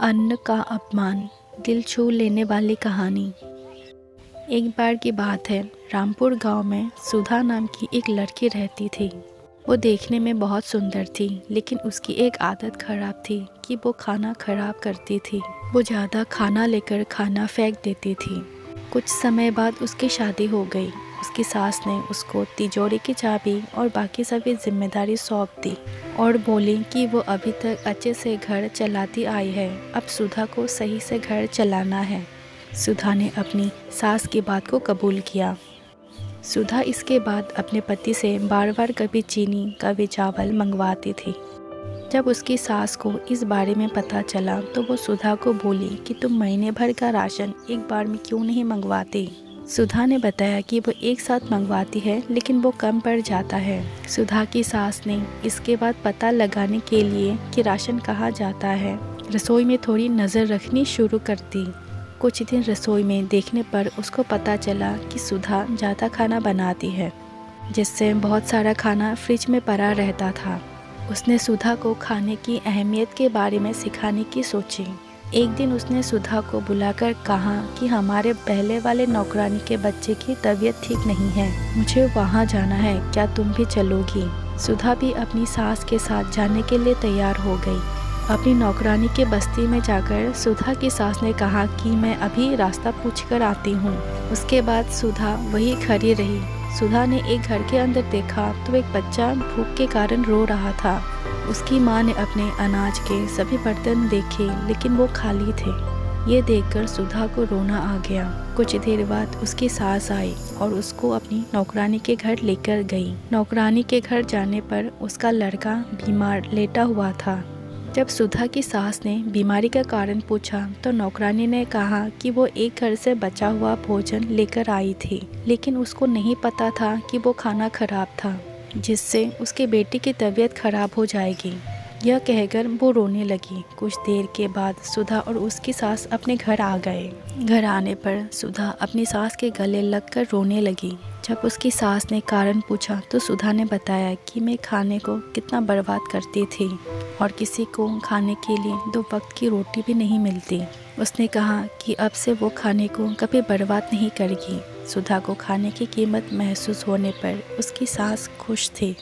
अन्न का अपमान, दिल छू लेने वाली कहानी। एक बार की बात है, रामपुर गांव में सुधा नाम की एक लड़की रहती थी। वो देखने में बहुत सुंदर थी, लेकिन उसकी एक आदत खराब थी कि वो खाना खराब करती थी। वो ज़्यादा खाना लेकर खाना फेंक देती थी। कुछ समय बाद उसकी शादी हो गई। उसकी सास ने उसको तिजोरी की चाबी और बाकी सभी जिम्मेदारी सौंप दी और बोली कि वो अभी तक अच्छे से घर चलाती आई है, अब सुधा को सही से घर चलाना है। सुधा ने अपनी सास की बात को कबूल किया। सुधा इसके बाद अपने पति से बार बार कभी चीनी कभी चावल मंगवाती थी। जब उसकी सास को इस बारे में पता चला तो वो सुधा को बोली कि तुम महीने भर का राशन एक बार में क्यों नहीं मंगवाती। सुधा ने बताया कि वो एक साथ मंगवाती है, लेकिन वो कम पड़ जाता है। सुधा की सास ने इसके बाद पता लगाने के लिए कि राशन कहाँ जाता है, रसोई में थोड़ी नज़र रखनी शुरू कर दी। कुछ दिन रसोई में देखने पर उसको पता चला कि सुधा ज़्यादा खाना बनाती है, जिससे बहुत सारा खाना फ्रिज में पड़ा रहता था। उसने सुधा को खाने की अहमियत के बारे में सिखाने की सोची। एक दिन उसने सुधा को बुलाकर कहा कि हमारे पहले वाले नौकरानी के बच्चे की तबीयत ठीक नहीं है, मुझे वहाँ जाना है, क्या तुम भी चलोगी। सुधा भी अपनी सास के साथ जाने के लिए तैयार हो गई। अपनी नौकरानी के बस्ती में जाकर सुधा की सास ने कहा कि मैं अभी रास्ता पूछकर आती हूँ। उसके बाद सुधा वही खड़ी रही। सुधा ने एक घर के अंदर देखा तो एक बच्चा भूख के कारण रो रहा था। उसकी माँ ने अपने अनाज के सभी बर्तन देखे, लेकिन वो खाली थे। ये देखकर सुधा को रोना आ गया। कुछ देर बाद उसकी सास आई और उसको अपनी नौकरानी के घर लेकर गई। नौकरानी के घर जाने पर उसका लड़का बीमार लेटा हुआ था। जब सुधा की सास ने बीमारी का कारण पूछा तो नौकरानी ने कहा कि वो एक घर से बचा हुआ भोजन लेकर आई थी, लेकिन उसको नहीं पता था कि वो खाना खराब था, जिससे उसके बेटे की तबीयत खराब हो जाएगी। यह कहकर वो रोने लगी। कुछ देर के बाद सुधा और उसकी सास अपने घर आ गए। घर आने पर सुधा अपनी सास के गले लगकर रोने लगी। जब उसकी सास ने कारण पूछा तो सुधा ने बताया कि मैं खाने को कितना बर्बाद करती थी और किसी को खाने के लिए 2 वक्त की रोटी भी नहीं मिलती। उसने कहा कि अब से वो खाने को कभी बर्बाद नहीं करेगी। सुधा को खाने की कीमत महसूस होने पर उसकी सास खुश थी।